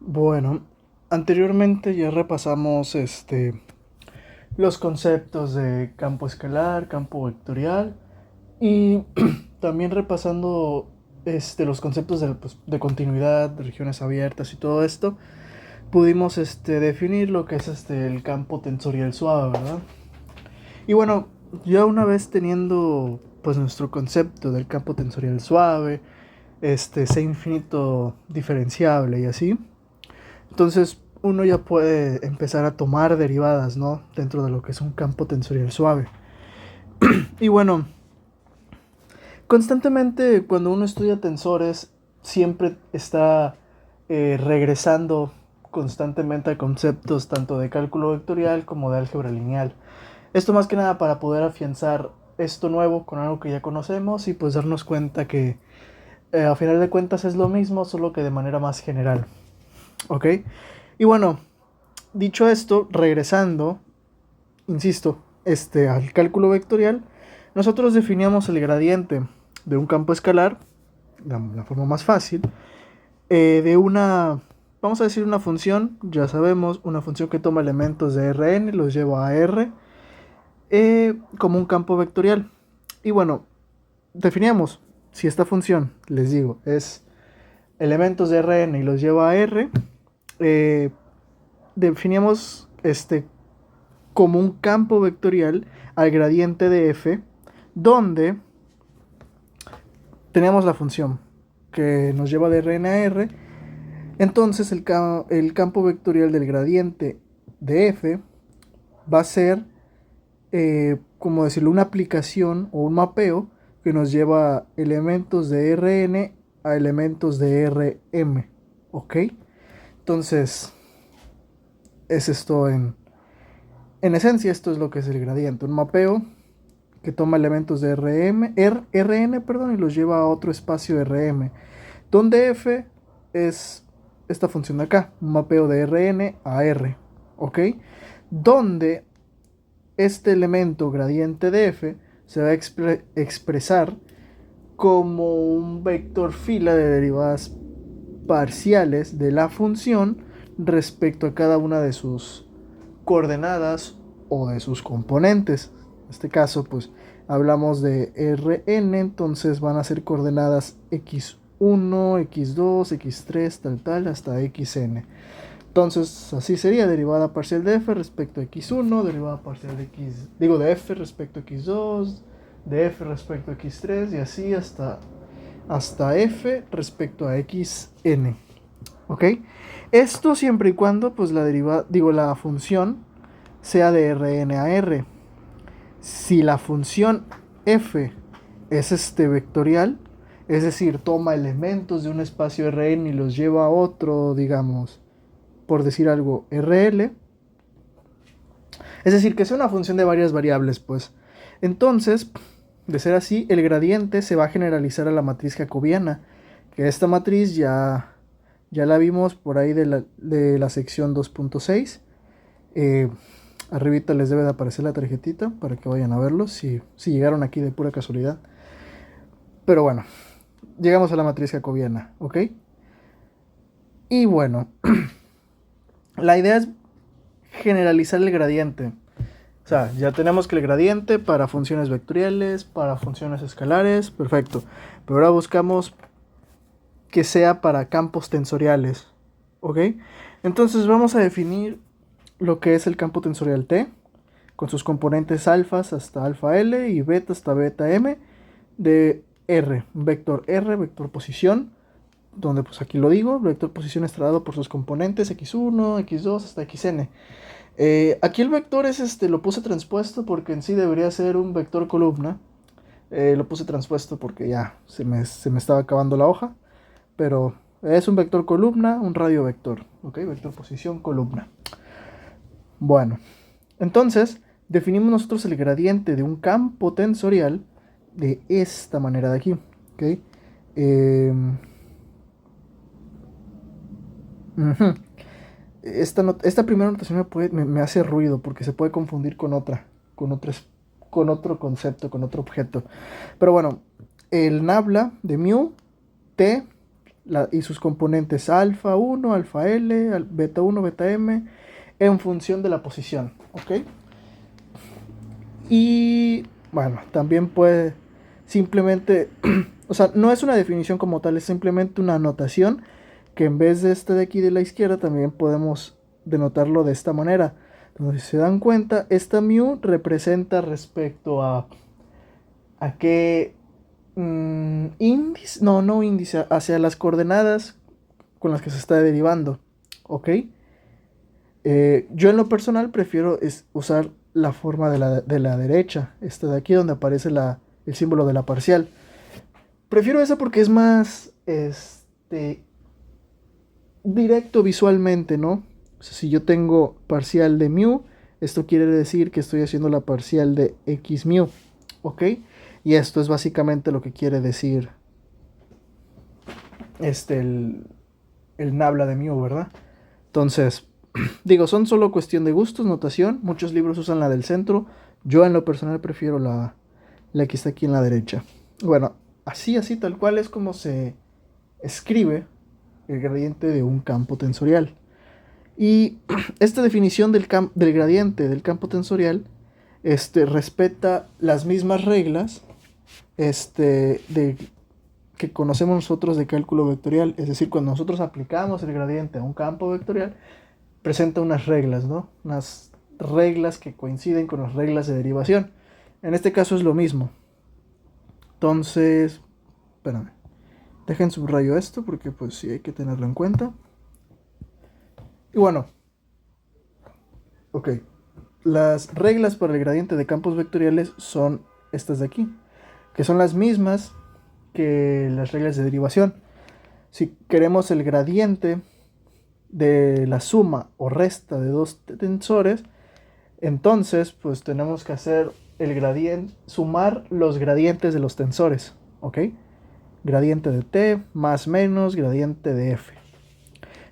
Bueno, anteriormente ya repasamos los conceptos de campo escalar, campo vectorial y también repasando los conceptos de continuidad, de regiones abiertas y todo esto, pudimos definir lo que es el campo tensorial suave, ¿verdad? Y bueno, ya una vez teniendo pues nuestro concepto del campo tensorial suave, C infinito diferenciable y así, entonces uno ya puede empezar a tomar derivadas, ¿no? Dentro de lo que es un campo tensorial suave. Y bueno, constantemente cuando uno estudia tensores, siempre está regresando constantemente a conceptos tanto de cálculo vectorial como de álgebra lineal. Esto más que nada para poder afianzar esto nuevo con algo que ya conocemos y pues darnos cuenta que a final de cuentas es lo mismo, solo que de manera más general. ¿Ok? Y bueno, dicho esto, regresando, insisto, al cálculo vectorial, nosotros definíamos el gradiente de un campo escalar, la forma más fácil, de una, vamos a decir una función, ya sabemos, una función que toma elementos de Rn, los lleva a R, como un campo vectorial. Y bueno, definíamos, si esta función, les digo, es elementos de Rn y los lleva a R, eh, definíamos como un campo vectorial al gradiente de f, donde tenemos la función que nos lleva de Rn a R. Entonces el campo vectorial del gradiente de f va a ser, como decirlo, una aplicación o un mapeo que nos lleva elementos de Rn a elementos de Rm. ¿Ok? Entonces, es esto en esencia, esto es lo que es el gradiente, un mapeo que toma elementos de Rn, perdón, y los lleva a otro espacio Rm, donde f es esta función de acá, un mapeo de Rn a R, ¿ok? Donde este elemento gradiente de f se va a expresar como un vector fila de derivadas parciales de la función respecto a cada una de sus coordenadas o de sus componentes. En este caso, pues hablamos de Rn, entonces van a ser coordenadas x1, x2, x3, tal, hasta xn. Entonces, así sería derivada parcial de f respecto a x1, derivada parcial de f respecto a x2, de f respecto a x3 y así hasta f respecto a xn. ¿Ok? Esto siempre y cuando pues la función sea de Rn a R. Si la función f es vectorial, es decir, toma elementos de un espacio Rn y los lleva a otro, digamos, por decir algo, Rl, es decir, que sea una función de varias variables, pues, entonces, de ser así, el gradiente se va a generalizar a la matriz jacobiana, que esta matriz ya la vimos por ahí de la sección 2.6. Arribita les debe de aparecer la tarjetita para que vayan a verlo si llegaron aquí de pura casualidad. Pero bueno, llegamos a la matriz jacobiana, ¿ok? Y bueno, la idea es generalizar el gradiente. O sea, ya tenemos que el gradiente para funciones vectoriales, para funciones escalares, perfecto. Pero ahora buscamos que sea para campos tensoriales, ¿ok? Entonces vamos a definir lo que es el campo tensorial T, con sus componentes alfas hasta alfa L y beta hasta beta M de R, vector posición, donde pues aquí lo digo, vector posición es dado por sus componentes x1, x2 hasta xn. Aquí el vector es lo puse transpuesto porque en sí debería ser un vector columna. Lo puse transpuesto porque ya se me estaba acabando la hoja, pero es un vector columna, un radio vector, ¿ok? Vector posición columna. Bueno, entonces definimos nosotros el gradiente de un campo tensorial de esta manera de aquí, ¿ok? Uh-huh. Esta primera notación me hace ruido porque se puede confundir con otro concepto, con otro objeto. Pero bueno, el nabla de mu, t y sus componentes alfa 1, alfa L, beta 1, beta M, en función de la posición, ¿ok? Y bueno, también puede simplemente, o sea, no es una definición como tal, es simplemente una anotación que en vez de este de aquí de la izquierda también podemos denotarlo de esta manera. Entonces, si se dan cuenta, esta mu representa respecto a qué índice, no índice, hacia las coordenadas con las que se está derivando, ¿ok? Yo en lo personal prefiero usar la forma de la derecha, esta de aquí donde aparece el símbolo de la parcial. Prefiero esa porque es más directo visualmente, ¿no? O sea, si yo tengo parcial de mu, esto quiere decir que estoy haciendo la parcial de x mu, ¿ok? Y esto es básicamente lo que quiere decir el nabla de mu, ¿verdad? Entonces, digo, son solo cuestión de gustos, notación. Muchos libros usan la del centro. Yo en lo personal prefiero la que está aquí en la derecha. Bueno, así tal cual es como se escribe el gradiente de un campo tensorial. Y esta definición del gradiente del campo tensorial respeta las mismas reglas que conocemos nosotros de cálculo vectorial. Es decir, cuando nosotros aplicamos el gradiente a un campo vectorial, presenta unas reglas, ¿no? Unas reglas que coinciden con las reglas de derivación. En este caso es lo mismo. Entonces, espérame. Dejen subrayo esto porque pues sí hay que tenerlo en cuenta. Y bueno, ok. Las reglas para el gradiente de campos vectoriales son estas de aquí, que son las mismas que las reglas de derivación. Si queremos el gradiente de la suma o resta de dos tensores, entonces pues tenemos que hacer el gradiente, sumar los gradientes de los tensores, ¿ok? Gradiente de t más menos gradiente de f.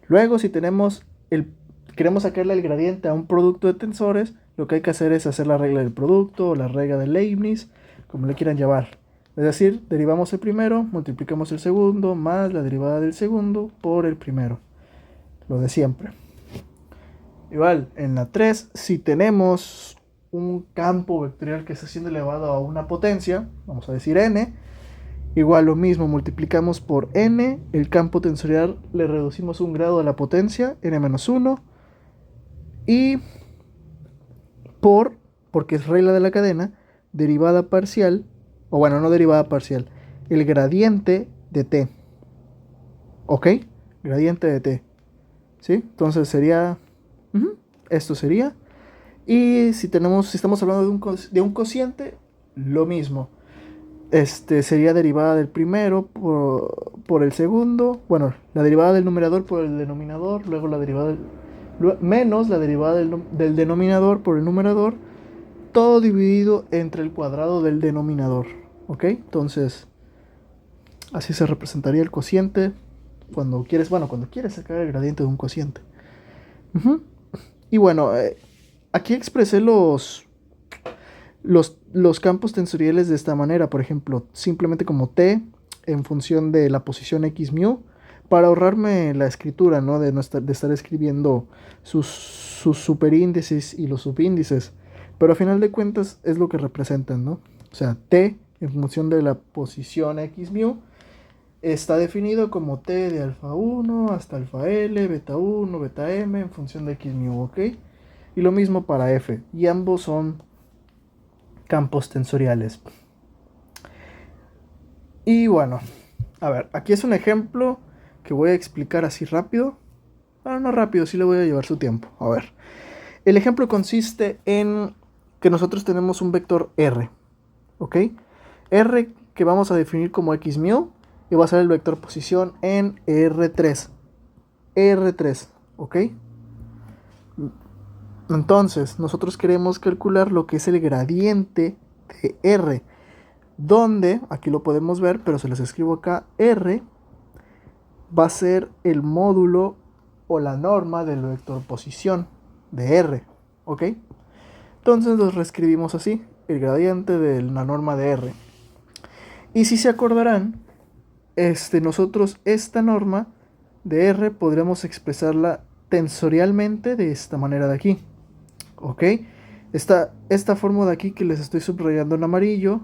Luego, si queremos sacarle el gradiente a un producto de tensores, lo que hay que hacer es hacer la regla del producto o la regla de Leibniz, como le quieran llamar. Es decir, derivamos el primero, multiplicamos el segundo, más la derivada del segundo por el primero. Lo de siempre. Igual, en la 3, si tenemos un campo vectorial que está siendo elevado a una potencia, vamos a decir n, igual lo mismo, multiplicamos por n, el campo tensorial le reducimos un grado a la potencia, n-1, y porque es regla de la cadena, derivada parcial, o bueno, no derivada parcial, el gradiente de t, ¿ok? Gradiente de t, ¿sí? Entonces sería, esto sería, y si estamos hablando de un cociente, lo mismo. Sería derivada del primero por el segundo. Bueno, la derivada del numerador por el denominador. Luego la derivada menos la derivada del denominador por el numerador. Todo dividido entre el cuadrado del denominador. ¿Ok? Entonces, así se representaría el cociente cuando quieres sacar el gradiente de un cociente. Y bueno, aquí expresé los campos tensoriales de esta manera, por ejemplo, simplemente como t en función de la posición x mu, para ahorrarme la escritura, ¿no? De estar escribiendo sus superíndices y los subíndices, pero a final de cuentas es lo que representan, ¿no? O sea, t en función de la posición x mu está definido como t de alfa 1 hasta alfa L, beta 1, beta M en función de x mu, ¿ok? Y lo mismo para f, y ambos son campos tensoriales. Y bueno, a ver, aquí es un ejemplo que voy a explicar así rápido. Bueno, no rápido, sí le voy a llevar su tiempo. A ver, el ejemplo consiste en que nosotros tenemos un vector R, ¿ok? R que vamos a definir como x mu y va a ser el vector posición en R3. R3, ¿ok? Entonces, nosotros queremos calcular lo que es el gradiente de R, donde, aquí lo podemos ver, pero se les escribo acá, R va a ser el módulo o la norma del vector posición de R, ¿ok? Entonces los reescribimos así, el gradiente de la norma de R. Y si se acordarán, nosotros esta norma de R podremos expresarla tensorialmente de esta manera de aquí. ¿Ok? Esta forma de aquí que les estoy subrayando en amarillo,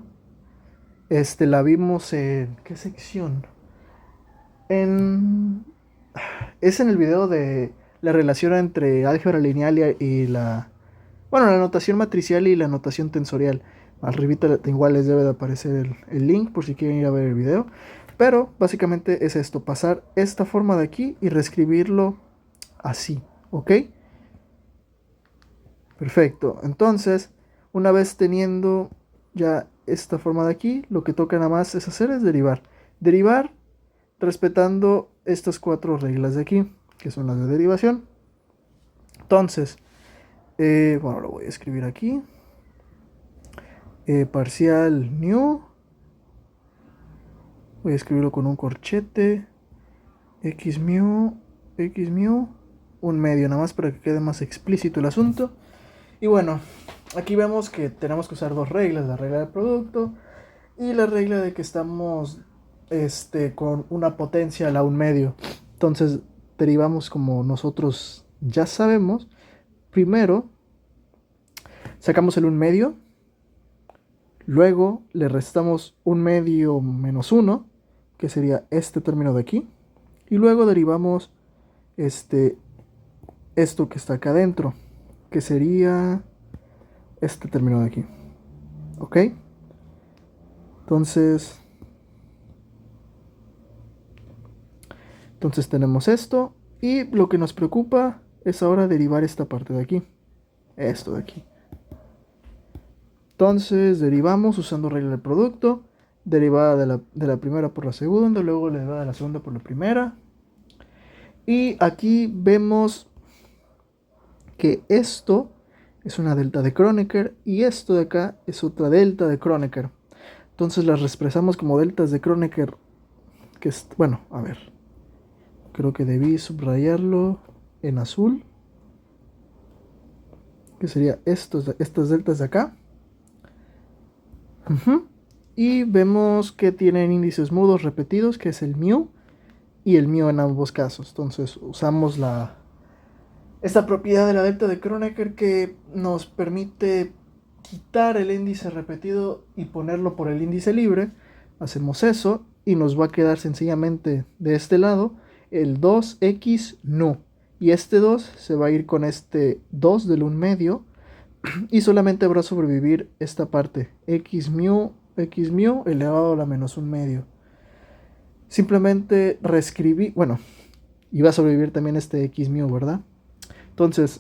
la vimos en... ¿Qué sección? En... Es en el video de la relación entre álgebra lineal y la... Bueno, la notación matricial y la notación tensorial. Arribita igual les debe de aparecer el link por si quieren ir a ver el video. Pero básicamente es esto, pasar esta forma de aquí y reescribirlo así, ¿ok? Perfecto, entonces una vez teniendo ya esta forma de aquí, lo que toca nada más es hacer es derivar. Derivar respetando estas 4 reglas de aquí, que son las de derivación. Entonces, bueno, lo voy a escribir aquí. Parcial new. Voy a escribirlo con un corchete. X mu, un medio, nada más para que quede más explícito el asunto. Y bueno, aquí vemos que tenemos que usar 2 reglas, la regla del producto y la regla de que estamos con una potencia a la un medio. Entonces derivamos como nosotros ya sabemos. Primero sacamos el un medio, luego le restamos un medio menos 1, que sería este término de aquí, y luego derivamos esto que está acá adentro, que sería este término de aquí. ¿Ok? Entonces tenemos esto. Y lo que nos preocupa es ahora derivar esta parte de aquí. Esto de aquí. Entonces derivamos usando regla del producto. Derivada de la primera por la segunda. Luego la derivada de la segunda por la primera. Y aquí vemos que esto es una delta de Kronecker. Y esto de acá es otra delta de Kronecker. Entonces las expresamos como deltas de Kronecker. Que es, bueno, a ver. Creo que debí subrayarlo en azul. Que sería estas deltas de acá. Y vemos que tienen índices mudos repetidos, que es el mu y el mu en ambos casos. Entonces usamos esta propiedad de la delta de Kronecker que nos permite quitar el índice repetido y ponerlo por el índice libre. Hacemos eso y nos va a quedar sencillamente de este lado el 2x nu. Y este 2 se va a ir con este 2 del 1 medio. Y solamente habrá sobrevivir esta parte, x mu elevado a la menos 1 medio. Simplemente reescribí, bueno, y va a sobrevivir también este x mu, ¿verdad? Entonces,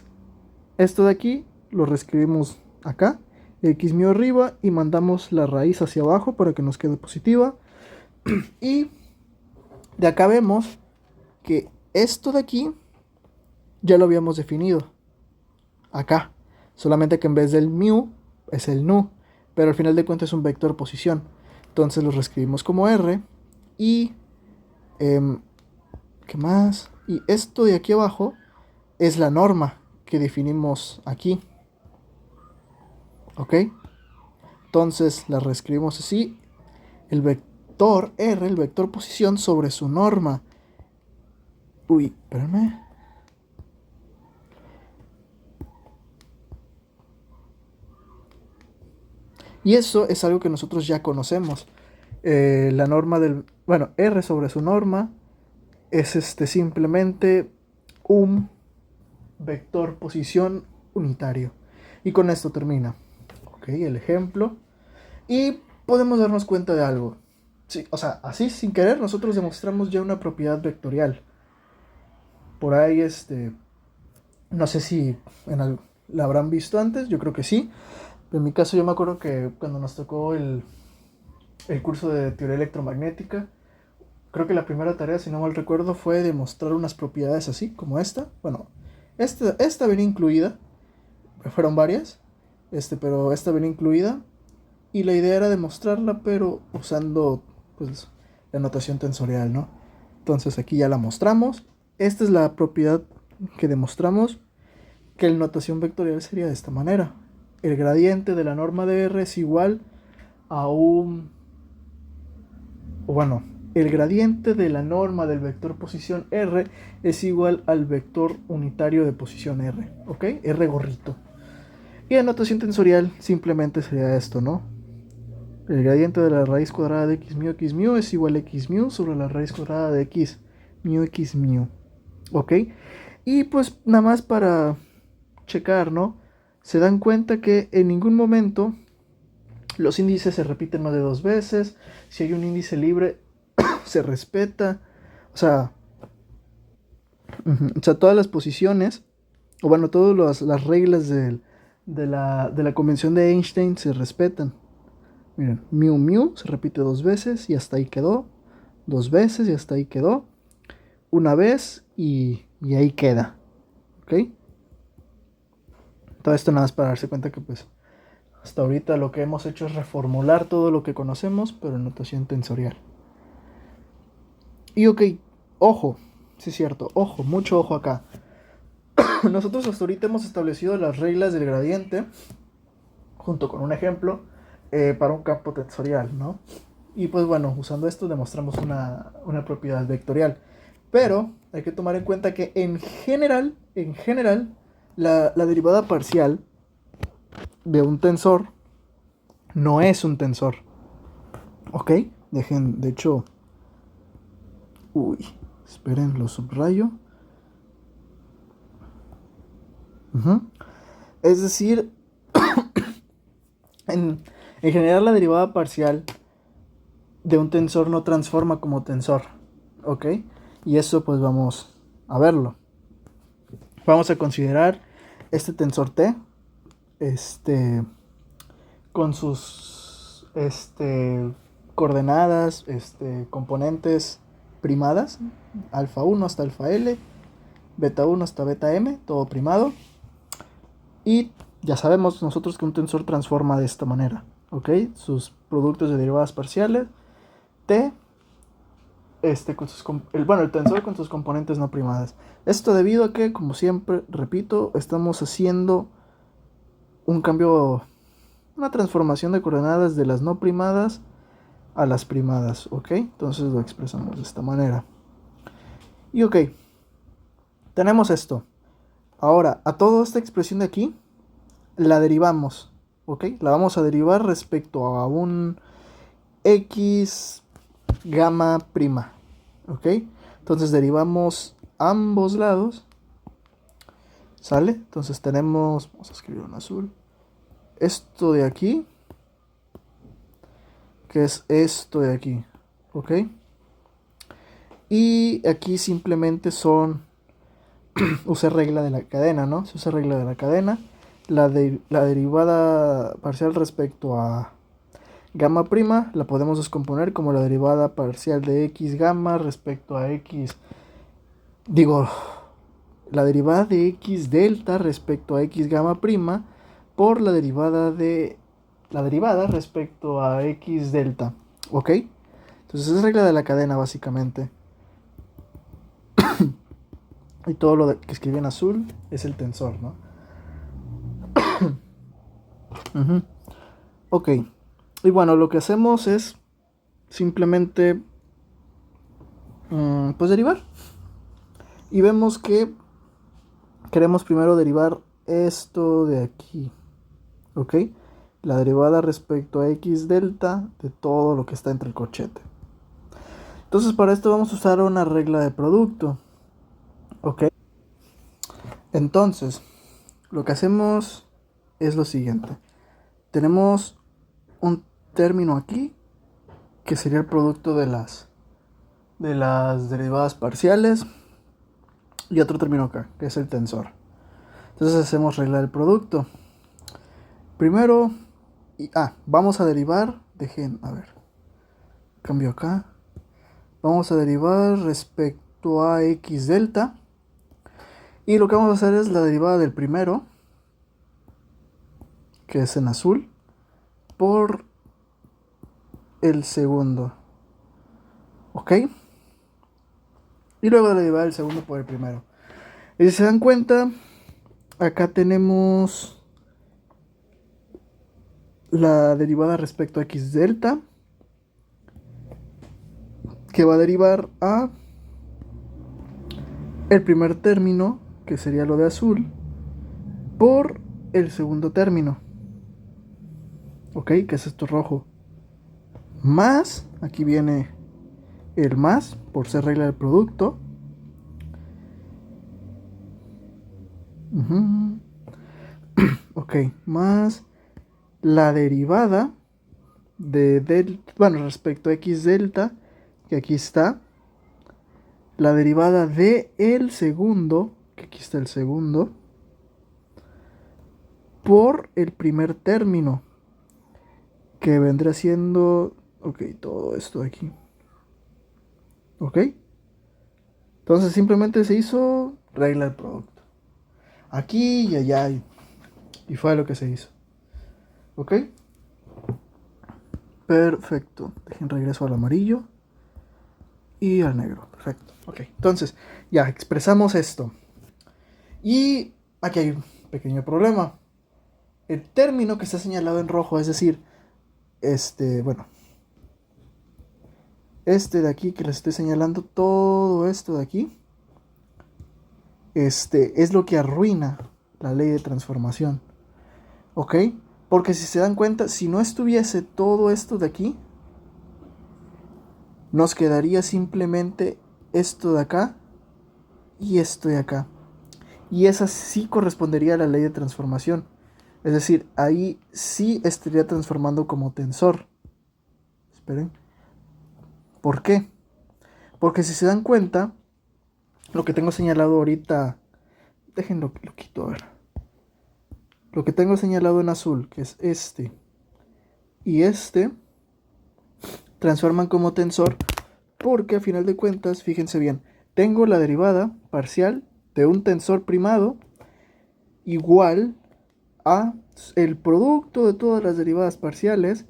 esto de aquí lo reescribimos acá, x mu arriba, y mandamos la raíz hacia abajo para que nos quede positiva. Y de acá vemos que esto de aquí ya lo habíamos definido acá. Solamente que en vez del mu es el nu, pero al final de cuentas es un vector posición. Entonces lo reescribimos como R. Y ¿qué más? Y esto de aquí abajo es la norma que definimos aquí. ¿Ok? Entonces la reescribimos así. El vector R, el vector posición sobre su norma. Uy, espérame. Y eso es algo que nosotros ya conocemos. La norma del... Bueno, R sobre su norma es simplemente un vector posición unitario. Y con esto termina. Ok, el ejemplo. Y podemos darnos cuenta de algo. Sí, o sea, así sin querer nosotros demostramos ya una propiedad vectorial. Por ahí no sé si la habrán visto antes, yo creo que sí. En mi caso yo me acuerdo que cuando nos tocó el curso de teoría electromagnética, creo que la primera tarea, si no mal recuerdo, fue demostrar unas propiedades así, como esta. Bueno, esta venía incluida, fueron varias, pero esta venía incluida. Y la idea era demostrarla, pero usando pues la notación tensorial, ¿no? Entonces aquí ya la mostramos. Esta es la propiedad que demostramos, que la notación vectorial sería de esta manera. El gradiente de la norma de R es igual a un... Bueno, el gradiente de la norma del vector posición R es igual al vector unitario de posición R, ¿ok? R gorrito. Y en notación tensorial simplemente sería esto, ¿no? El gradiente de la raíz cuadrada de x mu es igual a x mu sobre la raíz cuadrada de x mu, ¿ok? Y pues nada más para checar, ¿no? Se dan cuenta que en ningún momento los índices se repiten más de 2 veces. Si hay un índice libre, se respeta. O sea, todas las posiciones, o bueno, todas las reglas de la convención de Einstein se respetan. Miren, mu se repite 2 veces y hasta ahí quedó. 2 veces y hasta ahí quedó. Una vez y ahí queda. ¿Ok? Todo esto nada más para darse cuenta que pues hasta ahorita lo que hemos hecho es reformular todo lo que conocemos, pero en notación tensorial. Y ok, ojo, sí es cierto, ojo, mucho ojo acá. Nosotros hasta ahorita hemos establecido las reglas del gradiente, junto con un ejemplo, para un campo tensorial, ¿no? Y pues bueno, usando esto demostramos una propiedad vectorial. Pero hay que tomar en cuenta que en general, la derivada parcial de un tensor no es un tensor. ¿Ok? Dejen, de hecho... Uy, esperen, lo subrayo. Es decir, en general la derivada parcial de un tensor no transforma como tensor. ¿Ok? Y eso pues vamos a verlo. Vamos a considerar este tensor T. Con sus coordenadas, componentes primadas, alfa 1 hasta alfa L, beta 1 hasta beta M, todo primado. Y ya sabemos nosotros que un tensor transforma de esta manera, ¿ok? Sus productos de derivadas parciales, T, el tensor con sus componentes no primadas. Esto debido a que, como siempre, repito, estamos haciendo un cambio, una transformación de coordenadas de las no primadas a las primadas, ¿ok? Entonces lo expresamos de esta manera. Y ok, tenemos esto. Ahora, a toda esta expresión de aquí, la derivamos, ¿ok? La vamos a derivar respecto a un x gamma prima, ¿ok? Entonces derivamos ambos lados, ¿sale? Entonces tenemos, vamos a escribir en azul, esto de aquí, que es esto de aquí, ¿ok? Y aquí simplemente son, usé regla de la cadena, ¿no? Se usa regla de la cadena. La derivada parcial respecto a gamma prima la podemos descomponer como la derivada parcial de x gamma respecto a x, digo, la derivada de x delta respecto a x gamma prima por la derivada respecto a x delta, ¿ok? Entonces es regla de la cadena básicamente. Y todo lo que escribí en azul es el tensor, ¿no? Ok. Y bueno, lo que hacemos es simplemente pues derivar. Y vemos que queremos primero derivar esto de aquí. ¿Ok? La derivada respecto a x delta de todo lo que está entre el corchete. Entonces para esto vamos a usar una regla de producto. ¿Ok? Entonces, lo que hacemos es lo siguiente. Tenemos un término aquí que sería el producto de las derivadas parciales y otro término acá, que es el tensor. Entonces hacemos regla del producto. Primero, vamos a derivar, a ver, cambio acá. Vamos a derivar respecto a x delta. Y lo que vamos a hacer es la derivada del primero, que es en azul, por el segundo. ¿Ok? Y luego la derivada del segundo por el primero. Y si se dan cuenta, acá tenemos la derivada respecto a x delta, que va a derivar a el primer término, que sería lo de azul, por el segundo término, ¿ok? Que es esto rojo. Más, aquí viene el más, por ser regla del producto. Ok, más la derivada de delta, bueno, respecto a x delta, que aquí está, la derivada de el segundo, que aquí está el segundo, por el primer término, que vendrá siendo, ok, todo esto de aquí, ok. Entonces simplemente se hizo regla del producto, aquí y allá, y fue lo que se hizo, ok. Perfecto, dejen regreso al amarillo y al negro, perfecto, ok. Entonces ya expresamos esto, y aquí hay un pequeño problema. El término que está señalado en rojo, es decir, bueno, este de aquí que les estoy señalando, todo esto de aquí, es lo que arruina la ley de transformación, ¿ok? Porque si se dan cuenta, si no estuviese todo esto de aquí, nos quedaría simplemente esto de acá y esto de acá. Y esa sí correspondería a la ley de transformación. Es decir, ahí sí estaría transformando como tensor. Esperen. ¿Por qué? Porque si se dan cuenta, lo que tengo señalado ahorita, déjenlo, lo quito, a ver. Lo que tengo señalado en azul, que es este y este, transforman como tensor porque a final de cuentas, fíjense bien, tengo la derivada parcial de un tensor primado igual a el producto de todas las derivadas parciales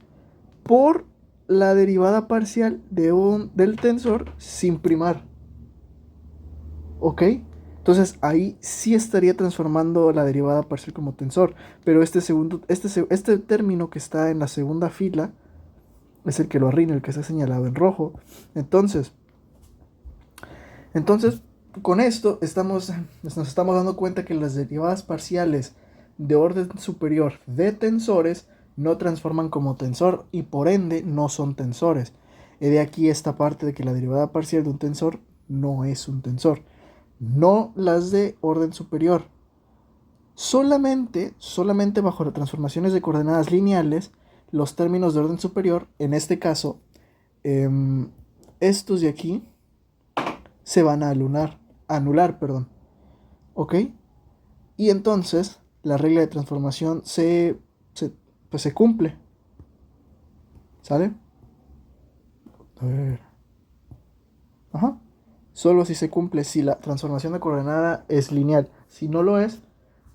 por la derivada parcial del tensor sin primar. ¿Ok? Entonces ahí sí estaría transformando la derivada parcial como tensor. Pero este término que está en la segunda fila es el que lo arruina, el que está señalado en rojo. Entonces con esto nos estamos dando cuenta que las derivadas parciales de orden superior de tensores no transforman como tensor y por ende no son tensores. Y de aquí esta parte de que la derivada parcial de un tensor no es un tensor. No las de orden superior. Solamente bajo las transformaciones de coordenadas lineales, los términos de orden superior, en este caso, estos de aquí, se van a anular, perdón. ¿Ok? Y entonces la regla de transformación pues se cumple. ¿Sale? A ver. Ajá. Solo si se cumple, si la transformación de coordenada es lineal. Si no lo es,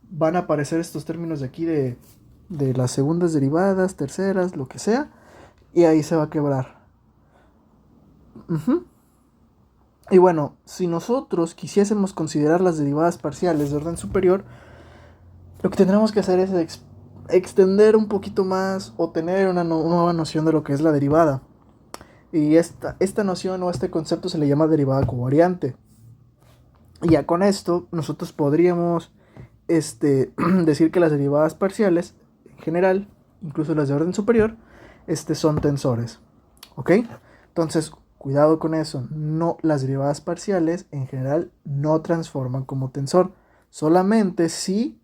van a aparecer estos términos de aquí de las segundas derivadas, terceras, lo que sea, y ahí se va a quebrar. Y bueno, si nosotros quisiésemos considerar las derivadas parciales de orden superior, lo que tendremos que hacer es extender un poquito más o tener una nueva noción de lo que es la derivada. Y esta noción o este concepto se le llama derivada covariante. Y ya con esto nosotros podríamos decir que las derivadas parciales, en general, incluso las de orden superior, son tensores. ¿Ok? Entonces, cuidado con eso. No, las derivadas parciales, en general, no transforman como tensor. Solamente si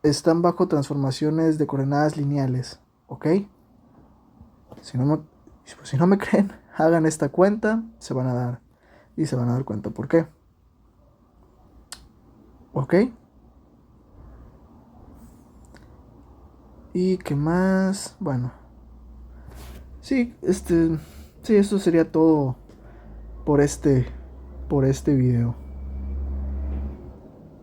están bajo transformaciones de coordenadas lineales. ¿Ok? Si no me creen, hagan esta cuenta, se van a dar cuenta por qué. ¿Ok? ¿Y qué más? Bueno. Sí, sí, esto sería todo por este video.